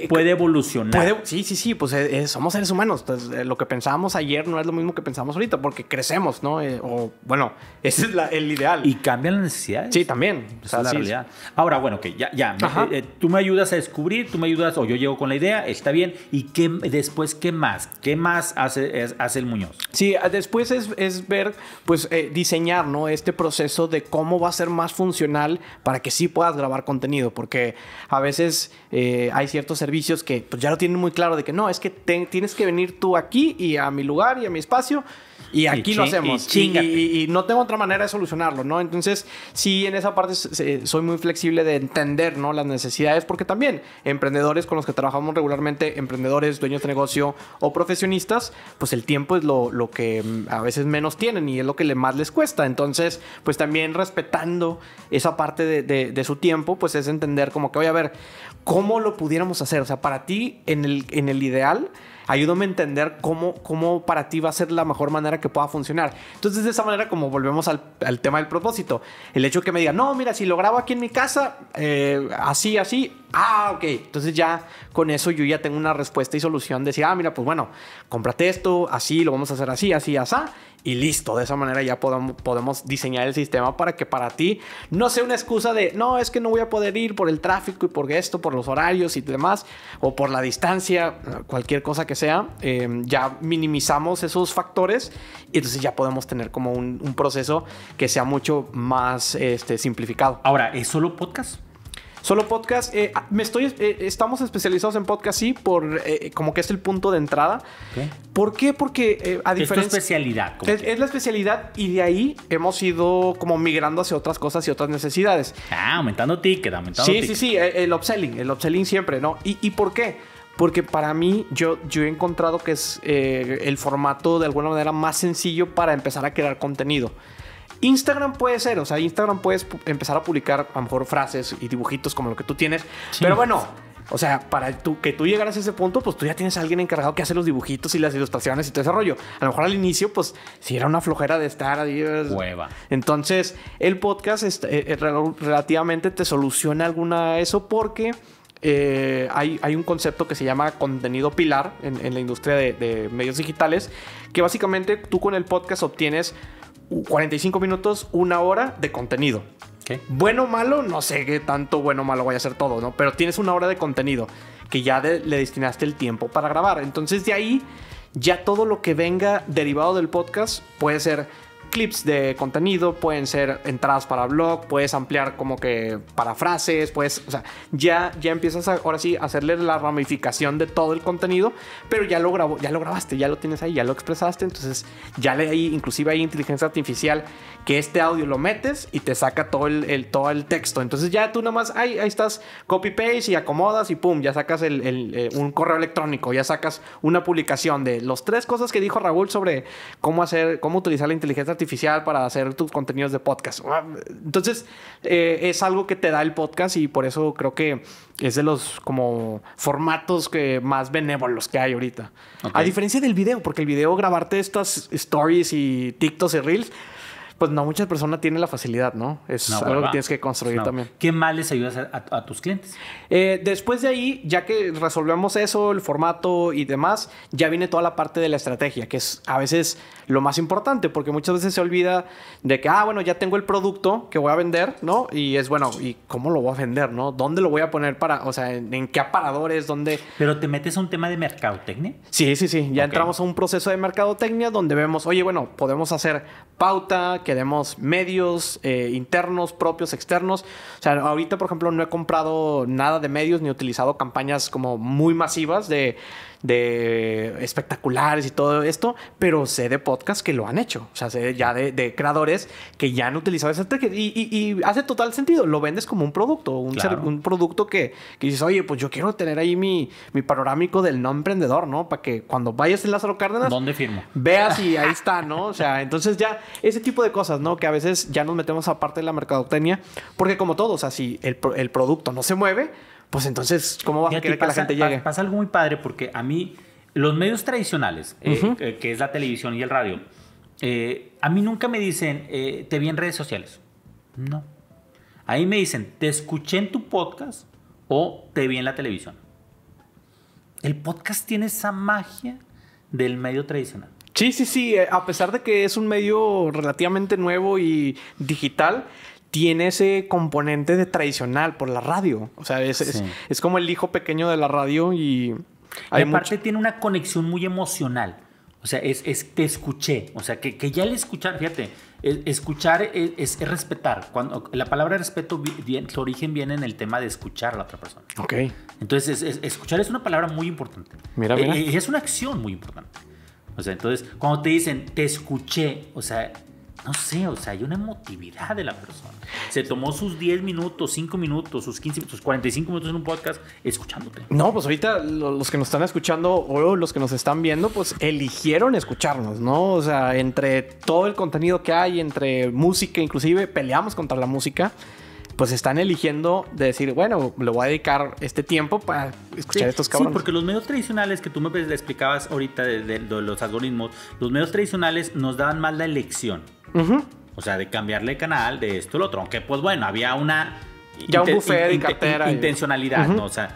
Puede evolucionar. Sí, pues somos seres humanos. Entonces, lo que pensábamos ayer no es lo mismo que pensamos ahorita porque crecemos, ¿no? O bueno, ese es el ideal. Y cambian las necesidades. Sí, también. Esa es la realidad. Ahora, bueno, que ya. Tú me ayudas a descubrir, tú me ayudas, o yo llego con la idea, está bien. ¿Y después qué más? ¿Qué más hace el Muñoz? Sí, después es ver, pues, diseñar, ¿no? Este proceso de cómo va a ser más funcional para que sí puedas grabar contenido. Porque a veces hay ciertos servicios que pues, ya lo tienen muy claro de que no, es que tienes que venir tú aquí y a mi lugar y a mi espacio y aquí lo hacemos. Y no tengo otra manera de solucionarlo, ¿no? Entonces, sí, en esa parte soy muy flexible de entender, ¿no? Las necesidades, porque también emprendedores con los que trabajamos regularmente, emprendedores, dueños de negocio o profesionistas, pues el tiempo es lo que a veces menos tienen y es lo que más les cuesta. Entonces, pues también respetando esa parte de su tiempo, pues es entender como que, oye, a ver, ¿cómo lo pudiéramos hacer? O sea, para ti, en el ideal, ayúdame a entender cómo para ti va a ser la mejor manera que pueda funcionar. Entonces, de esa manera, como volvemos al tema del propósito, el hecho que me diga, no, mira, si lo grabo aquí en mi casa, así, ok. Entonces ya con eso yo ya tengo una respuesta y solución de decir, mira, pues bueno, cómprate esto, así, lo vamos a hacer así, así. Y listo, de esa manera ya podemos diseñar el sistema para que para ti no sea una excusa de, no, es que no voy a poder ir por el tráfico y por esto, por los horarios y demás, o por la distancia, cualquier cosa que sea. Ya minimizamos esos factores y entonces ya podemos tener como un proceso que sea mucho más simplificado. Ahora, ¿es solo podcast? Solo podcast. Estamos especializados en podcast, sí, por como que es el punto de entrada. Okay. ¿Por qué? Porque a diferencia... Es tu especialidad. Es la especialidad y de ahí hemos ido como migrando hacia otras cosas y otras necesidades. Aumentando ticket, Sí, el upselling siempre, ¿no? ¿Y por qué? Porque para mí, yo he encontrado que es el formato de alguna manera más sencillo para empezar a crear contenido. Instagram puede ser, o sea, Instagram puedes empezar a publicar a lo mejor frases y dibujitos como lo que tú tienes, sí. Pero bueno, o sea, para que tú llegaras a ese punto, pues tú ya tienes a alguien encargado que hace los dibujitos y las ilustraciones y todo ese rollo. A lo mejor al inicio, pues, si era una flojera de estar ahí. Hueva. Entonces, el podcast relativamente te soluciona alguna de eso porque... hay un concepto que se llama contenido pilar en la industria de medios digitales, que básicamente tú con el podcast obtienes 45 minutos, una hora de contenido. Okay. Bueno o malo, no sé qué tanto bueno o malo vaya a ser todo, ¿no? Pero tienes una hora de contenido que ya le destinaste el tiempo para grabar. Entonces de ahí ya todo lo que venga derivado del podcast puede ser clips de contenido, pueden ser entradas para blog, puedes ampliar como que para frases, puedes, o sea, ya empiezas ahora sí a hacerle la ramificación de todo el contenido, pero ya lo grabaste, ya lo tienes ahí, ya lo expresaste, entonces ya inclusive hay inteligencia artificial que este audio lo metes y te saca todo el texto, entonces ya tú nada más ahí estás copy paste y acomodas y pum, ya sacas un correo electrónico, ya sacas una publicación de los 3 cosas que dijo Raúl sobre cómo utilizar la inteligencia artificial para hacer tus contenidos de podcast. Entonces, es algo que te da el podcast y por eso creo que es de los como formatos más benévolos que hay ahorita. Okay. A diferencia del video, porque el video, grabarte estas stories y TikToks y Reels, pues no muchas personas tienen la facilidad, ¿no? Es algo que tienes que construir también. ¿Qué más les ayudas a tus clientes? Después de ahí, ya que resolvemos eso, el formato y demás, ya viene toda la parte de la estrategia, que es a veces lo más importante, porque muchas veces se olvida de que, bueno, ya tengo el producto que voy a vender, ¿no? Y es, bueno, ¿y cómo lo voy a vender, no? ¿Dónde lo voy a poner o sea, en qué aparadores, dónde? ¿Pero te metes a un tema de mercadotecnia? Sí. Ya entramos a un proceso de mercadotecnia donde vemos, oye, bueno, podemos hacer pauta, queremos medios internos, propios, externos. O sea, ahorita, por ejemplo, no he comprado nada de medios ni he utilizado campañas como muy masivas de espectaculares y todo esto, pero sé de podcasts que lo han hecho. O sea, sé ya de creadores que ya han utilizado esa técnica y hace total sentido. Lo vendes como un producto, un producto que dices, oye, pues yo quiero tener ahí mi panorámico del no emprendedor, ¿no? Para que cuando vayas en Lázaro Cárdenas, ¿dónde firmo? Veas y ahí está, ¿no? O sea, entonces ya ese tipo de cosas, ¿no? Que a veces ya nos metemos a parte de la mercadotecnia, porque como todo, o sea, si el producto no se mueve, pues entonces, ¿cómo vas a querer que la gente llegue? Pasa algo muy padre porque a mí los medios tradicionales, que es la televisión y el radio, a mí nunca me dicen, te vi en redes sociales. No. Ahí me dicen, te escuché en tu podcast o te vi en la televisión. El podcast tiene esa magia del medio tradicional. Sí. A pesar de que es un medio relativamente nuevo y digital, tiene ese componente de tradicional por la radio. O sea, es como el hijo pequeño de la radio y aparte tiene una conexión muy emocional. O sea, te escuché. O sea, que ya el escuchar, fíjate, escuchar es respetar. Cuando la palabra respeto, su origen viene en el tema de escuchar a la otra persona. Ok. Entonces, escuchar es una palabra muy importante. Mira. Es una acción muy importante. O sea, entonces, cuando te dicen, te escuché, o sea, no sé, o sea, hay una emotividad de la persona. Se tomó sus 10 minutos, 5 minutos, sus 15 minutos, sus 45 minutos en un podcast escuchándote. No, pues ahorita los que nos están escuchando o los que nos están viendo, pues eligieron escucharnos, ¿no? O sea, entre todo el contenido que hay, entre música, inclusive peleamos contra la música, pues están eligiendo de decir, bueno, le voy a dedicar este tiempo para escuchar a estos cabrones. Sí, porque los medios tradicionales que tú me explicabas ahorita de los algoritmos, los medios tradicionales nos daban más la elección. O sea, de cambiarle de canal, de esto, lo otro. Aunque, pues bueno, había una... Ya un buffet y cartera. Intencionalidad, ¿no? O sea,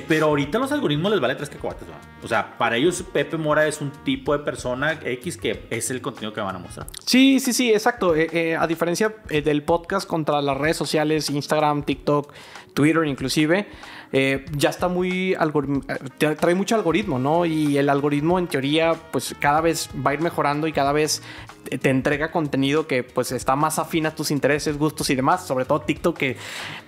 pero ahorita los algoritmos les vale 3 cacahuates, ¿no? O sea, para ellos Pepe Mora es un tipo de persona X que es el contenido que van a mostrar. Sí, exacto. A diferencia del podcast contra las redes sociales, Instagram, TikTok, Twitter inclusive, ya está muy... trae mucho algoritmo, ¿no? Y el algoritmo en teoría pues cada vez va a ir mejorando y cada vez te entrega contenido que pues está más afín a tus intereses, gustos y demás. Sobre todo TikTok, que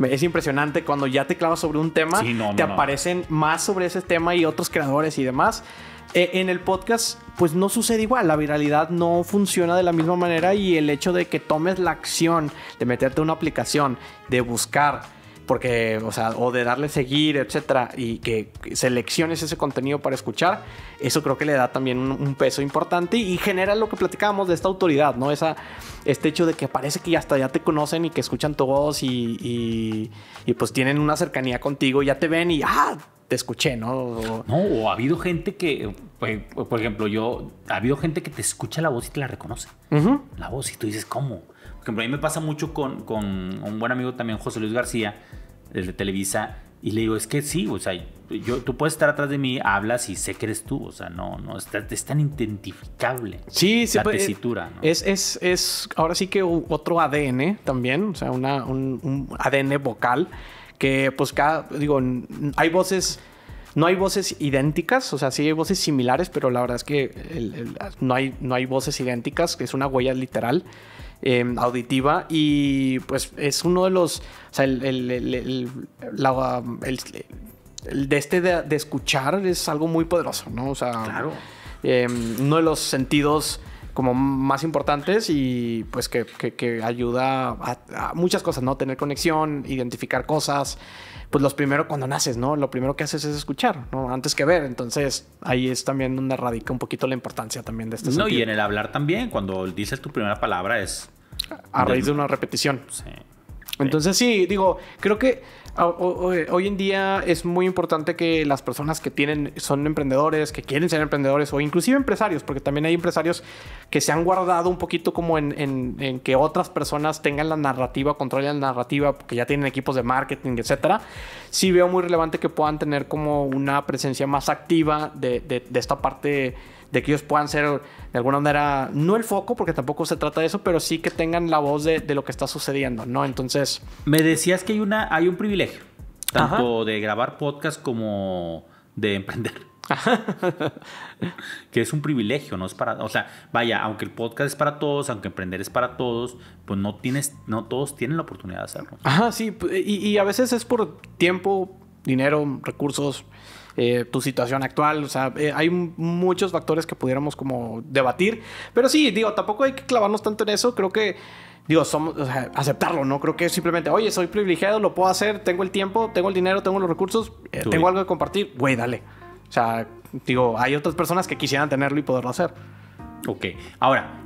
es impresionante cuando ya te clavas sobre un tema, aparecen más sobre ese tema y otros creadores y demás. En el podcast pues no sucede igual, la viralidad no funciona de la misma manera y el hecho de que tomes la acción de meterte a una aplicación, de buscar, porque, o sea, o de darle seguir, etcétera, y que selecciones ese contenido para escuchar, eso creo que le da también un peso importante y genera lo que platicábamos de esta autoridad, ¿no? Este hecho de que parece que hasta ya te conocen y que escuchan tu voz y pues tienen una cercanía contigo, ya te ven y te escuché, ¿no? O ha habido gente que, por ejemplo, ha habido gente que te escucha la voz y te la reconoce. La voz, y tú dices, ¿cómo? Por ejemplo, a mí me pasa mucho con un buen amigo también, José Luis García, de Televisa, y le digo, es que sí, o sea, tú puedes estar atrás de mí, hablas y sé que eres tú, o sea, no es tan identificable. Sí, la tesitura, ¿no? Es ahora sí que otro ADN también, o sea, un ADN vocal que pues hay voces, no hay voces idénticas, o sea, sí hay voces similares, pero la verdad es que no hay voces idénticas, que es una huella literal. Auditiva y pues es uno de los, o sea, de escuchar es algo muy poderoso, ¿no? O sea, claro. Uno de los sentidos como más importantes y pues que ayuda a muchas cosas, ¿no? Tener conexión, identificar cosas. Pues lo primero cuando naces, ¿no? Lo primero que haces es escuchar, ¿no? Antes que ver. Entonces, ahí es también donde radica un poquito la importancia también de este sentido. Y en el hablar también, cuando dices tu primera palabra es... a raíz de una repetición. Sí. Entonces, sí, creo que hoy en día es muy importante que las personas que son emprendedores, que quieren ser emprendedores o inclusive empresarios, porque también hay empresarios que se han guardado un poquito como en que otras personas tengan la narrativa, controlen la narrativa, porque ya tienen equipos de marketing, etcétera. Sí veo muy relevante que puedan tener como una presencia más activa de esta parte, de que ellos puedan ser de alguna manera, no el foco, porque tampoco se trata de eso, pero sí que tengan la voz de lo que está sucediendo, ¿no? Entonces... Me decías que hay un privilegio, tanto de grabar podcast como de emprender. Que es un privilegio, no es para... O sea, vaya, aunque el podcast es para todos, aunque emprender es para todos, pues no todos tienen la oportunidad de hacerlo. Sí, y a veces es por tiempo, dinero, recursos... tu situación actual, o sea, hay muchos factores que pudiéramos como debatir, pero sí, tampoco hay que clavarnos tanto en eso, creo que, aceptarlo, ¿no? Creo que simplemente, oye, soy privilegiado, lo puedo hacer, tengo el tiempo, tengo el dinero, tengo los recursos, tengo algo que compartir, güey, dale. O sea, hay otras personas que quisieran tenerlo y poderlo hacer. Ok, ahora,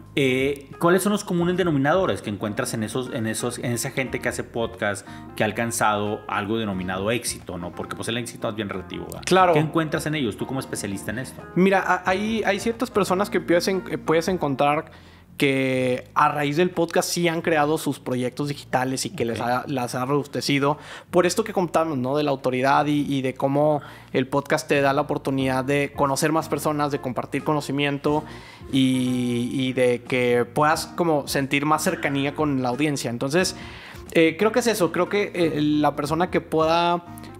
¿cuáles son los comunes denominadores que encuentras en esa gente que hace podcast, que ha alcanzado algo denominado éxito, ¿no? Porque pues el éxito es bien relativo, ¿verdad? Claro. ¿Qué encuentras en ellos, tú como especialista en esto? Mira, hay ciertas personas que puedes encontrar que a raíz del podcast sí han creado sus proyectos digitales y que las ha robustecido por esto que contamos, ¿no? De la autoridad y de cómo el podcast te da la oportunidad de conocer más personas, de compartir conocimiento y de que puedas como sentir más cercanía con la audiencia. Entonces, creo que es eso. Creo que la persona que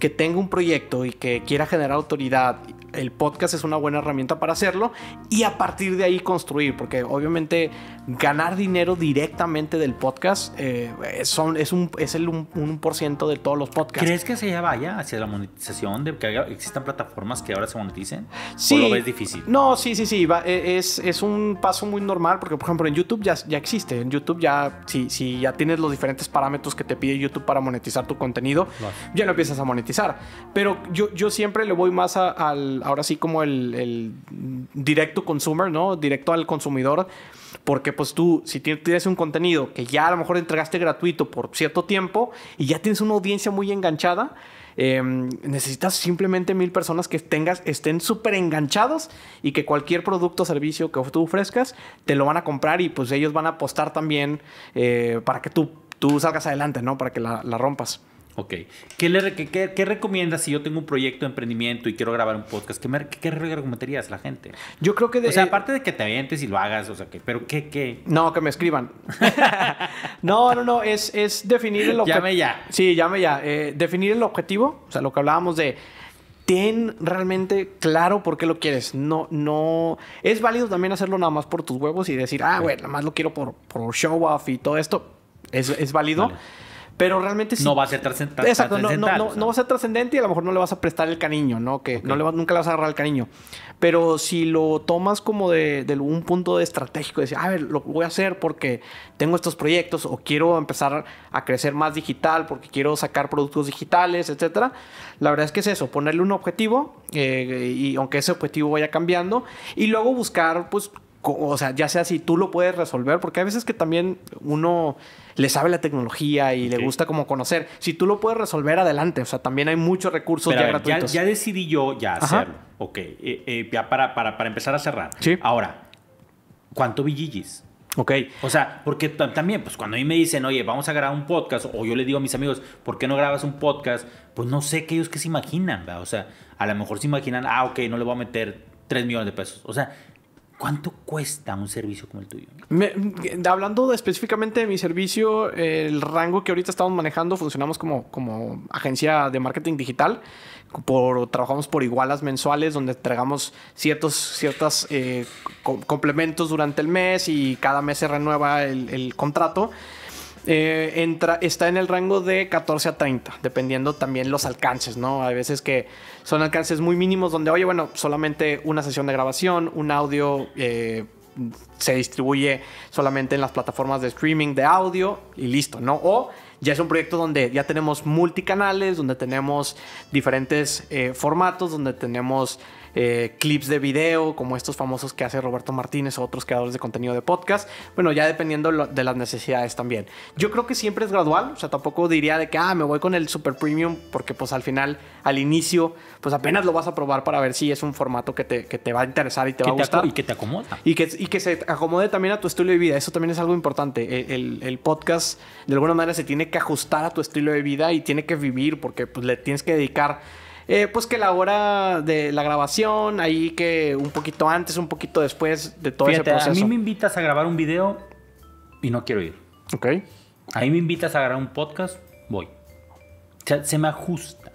tenga un proyecto y que quiera generar autoridad, el podcast es una buena herramienta para hacerlo y a partir de ahí construir, porque obviamente ganar dinero directamente del podcast es el 1% de todos los podcasts. ¿Crees que se vaya hacia la monetización, de que existan plataformas que ahora se moneticen? Sí. ¿O lo ves difícil? No, sí. Es un paso muy normal porque, por ejemplo, en YouTube ya existe. En YouTube si ya tienes los diferentes parámetros que te pide YouTube para monetizar tu contenido, ya lo empiezas a monetizar. Pero yo siempre le voy más ahora sí como el directo consumer, ¿no? Directo al consumidor. Porque pues tú, si tienes un contenido que ya a lo mejor entregaste gratuito por cierto tiempo y ya tienes una audiencia muy enganchada, necesitas simplemente 1000 personas que estén súper enganchados y que cualquier producto o servicio que tú ofrezcas te lo van a comprar y pues ellos van a apostar también para que tú salgas adelante, ¿no? Para que la rompas. Ok. ¿Qué recomiendas si yo tengo un proyecto de emprendimiento y quiero grabar un podcast? ¿Qué recomendarías a la gente? Yo creo que... o sea, aparte de que te avientes y lo hagas, o sea, pero ¿qué? No, que me escriban. No. Es definir el objetivo. Llame ya. Sí, llame ya. Definir el objetivo. O sea, lo que hablábamos de... Ten realmente claro por qué lo quieres. No... Es válido también hacerlo nada más por tus huevos y decir, güey, nada más lo quiero por show off y todo esto. Es válido. Vale. Pero realmente sí. No va a ser trascendente. Exacto, no va a ser trascendente y a lo mejor no le vas a prestar el cariño, ¿no? Que okay. Nunca le vas a agarrar el cariño. Pero si lo tomas como de un punto estratégico, de decir, a ver, lo voy a hacer porque tengo estos proyectos o quiero empezar a crecer más digital porque quiero sacar productos digitales, etcétera. La verdad es que es eso, ponerle un objetivo y aunque ese objetivo vaya cambiando y luego buscar, pues, o sea, ya sea si tú lo puedes resolver, porque hay veces que también uno le sabe la tecnología y le gusta como conocer. Si tú lo puedes resolver, adelante. O sea, también hay muchos recursos ya gratuitos. Ya decidí yo hacerlo. Ok. Ya para empezar a cerrar. Sí. Ahora, ¿cuánto billillis? Ok. O sea, porque también, pues cuando a mí me dicen, oye, vamos a grabar un podcast, o yo le digo a mis amigos, ¿por qué no grabas un podcast? Pues no sé qué ellos que se imaginan, ¿verdad? O sea, a lo mejor se imaginan, ok, no le voy a meter 3 millones de pesos. O sea, ¿cuánto cuesta un servicio como el tuyo? Hablando específicamente de mi servicio, el rango que ahorita estamos manejando, funcionamos como agencia de marketing digital. Trabajamos por igualas mensuales donde entregamos ciertos complementos durante el mes y cada mes se renueva el contrato. Está en el rango de 14 a 30, dependiendo también los alcances, ¿no? Hay veces que son alcances muy mínimos donde, oye, bueno, solamente una sesión de grabación, un audio se distribuye solamente en las plataformas de streaming de audio y listo, ¿no? O ya es un proyecto donde ya tenemos multicanales, donde tenemos diferentes formatos, donde tenemos clips de video, como estos famosos que hace Roberto Martínez o otros creadores de contenido de podcast. Bueno, ya dependiendo de las necesidades también. Yo creo que siempre es gradual. O sea, tampoco diría de que, me voy con el super premium, porque pues al final, al inicio, pues apenas lo vas a probar para ver si es un formato que te va a interesar y te va a gustar. Y que te acomoda. Y que se acomode también a tu estilo de vida. Eso también es algo importante. El podcast, de alguna manera, se tiene que ajustar a tu estilo de vida y tiene que vivir, porque pues le tienes que dedicar... pues que la hora de la grabación, ahí que un poquito antes, un poquito después de todo ese proceso. A mí me invitas a grabar un video y no quiero ir. Ok. A mí me invitas a grabar un podcast, voy. O sea, se me ajusta.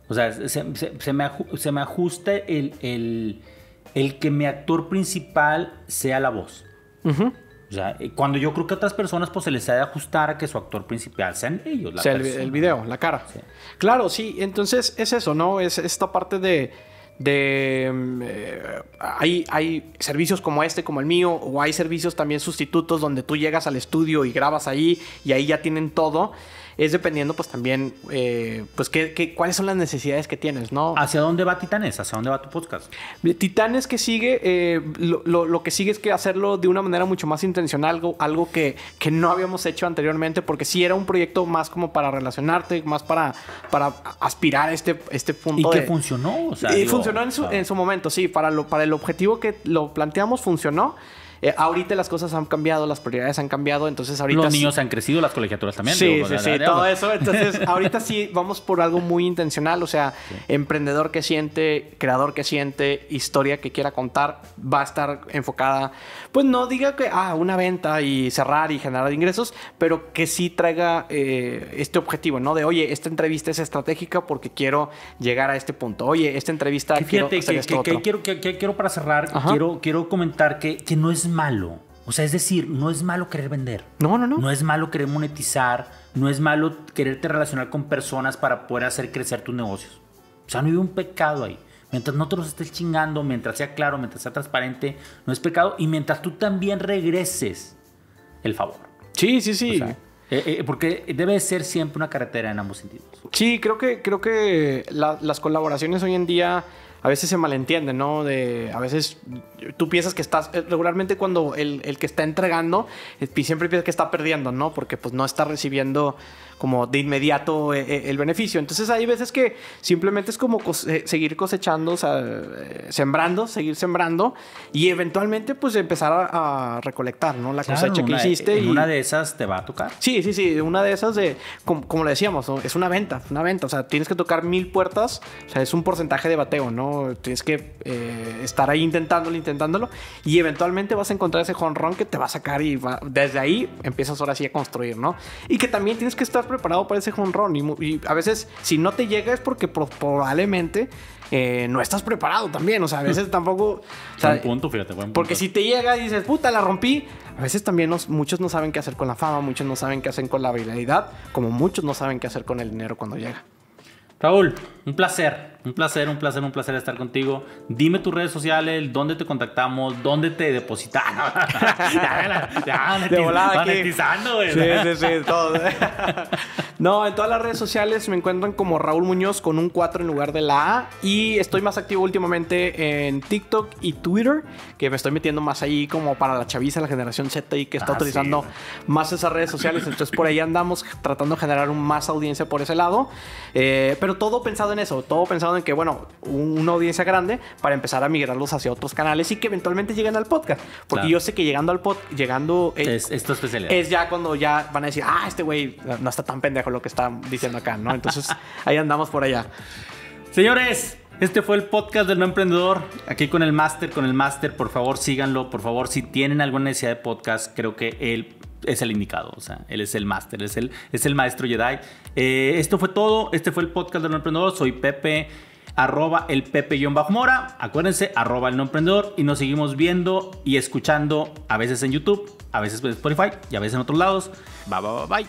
O sea, se me ajusta el que mi actor principal sea la voz. Uh-huh. O sea, cuando yo creo que a otras personas pues se les ha de ajustar a que su actor principal sean ellos. O sea, el video, la cara. Sí. Claro, sí. Entonces es eso, ¿no? Es esta parte hay servicios como este, como el mío, o hay servicios también sustitutos donde tú llegas al estudio y grabas ahí y ahí ya tienen todo. es dependiendo pues también pues cuáles son las necesidades que tienes, ¿no? ¿Hacia dónde va Titanes? ¿Hacia dónde va tu podcast? Titanes que sigue, lo que sigue es que hacerlo de una manera mucho más intencional, algo que no habíamos hecho anteriormente, porque sí era un proyecto más como para relacionarte, más para aspirar a este punto. ¿Y que funcionó? O sea, funcionó en su momento, sí, para el objetivo que lo planteamos funcionó. Ahorita las cosas han cambiado, las prioridades han cambiado, entonces ahorita... Los niños han crecido, las colegiaturas también. Sí, todo eso. Entonces, ahorita sí vamos por algo muy intencional, o sea, emprendedor que siente, creador que siente, historia que quiera contar, va a estar enfocada, pues no diga que, una venta y cerrar y generar ingresos, pero que sí traiga este objetivo, ¿no? De, oye, esta entrevista es estratégica porque quiero llegar a este punto. Oye, esta entrevista quiero hacer esto otro. Quiero para cerrar, quiero comentar que no es malo. O sea, es decir, no es malo querer vender. No. No es malo querer monetizar. No es malo quererte relacionar con personas para poder hacer crecer tus negocios. O sea, no hay un pecado ahí. Mientras no te los estés chingando, mientras sea claro, mientras sea transparente, no es pecado. Y mientras tú también regreses el favor. Sí. O sea, porque debe ser siempre una carretera en ambos sentidos. Sí, creo que las colaboraciones hoy en día a veces se malentienden, ¿no? A veces tú piensas que estás... Regularmente cuando el que está entregando siempre piensa que está perdiendo, ¿no? Porque pues no está recibiendo como de inmediato el beneficio. Entonces hay veces que simplemente es como seguir cosechando, o sea, seguir sembrando y eventualmente pues empezar a recolectar, ¿no? La cosecha que hiciste. En una de esas te va a tocar. Sí. Una de esas como le decíamos, ¿no? Es una venta. O sea, tienes que tocar 1000 puertas. O sea, es un porcentaje de bateo, ¿no? Tienes que estar ahí intentándolo y eventualmente vas a encontrar ese jonrón que te va a sacar y desde ahí empiezas ahora sí a construir, ¿no? Y que también tienes que estar preparado para ese jonrón y a veces si no te llega es porque probablemente no estás preparado también, o sea, a veces tampoco... O sea, buen punto, fíjate, buen punto. Porque si te llega y dices, puta, la rompí, a veces también muchos no saben qué hacer con la fama, muchos no saben qué hacer con la viralidad, como muchos no saben qué hacer con el dinero cuando llega. Raúl, un placer estar contigo. Dime tus redes sociales, dónde te contactamos, dónde te depositamos. De volada aquí. Monetizando, güey. Sí, todo. No, en todas las redes sociales me encuentran como Raúl Muñoz con un 4 en lugar de la A. Y estoy más activo últimamente en TikTok y Twitter, que me estoy metiendo más ahí como para la chaviza, la generación Z y que está utilizando más esas redes sociales. Entonces por ahí andamos tratando de generar más audiencia por ese lado. Pero todo pensado en eso, todo pensado en que, bueno, una audiencia grande para empezar a migrarlos hacia otros canales y que eventualmente lleguen al podcast. Porque yo sé que llegando al podcast, es tu especialidad. Es ya cuando ya van a decir, este güey no está tan pendejo lo que está diciendo acá, ¿no? Entonces ahí andamos por allá. Señores, este fue el podcast del No Emprendedor. Aquí con el máster, por favor síganlo, por favor, si tienen alguna necesidad de podcast, creo que él es el indicado, o sea, él es el máster, es el maestro Jedi. Esto fue todo, este fue el podcast del No Emprendedor, soy Pepe, @el Pepe_Mora, acuérdense, @el No Emprendedor, y nos seguimos viendo y escuchando a veces en YouTube, a veces en Spotify y a veces en otros lados. Bye.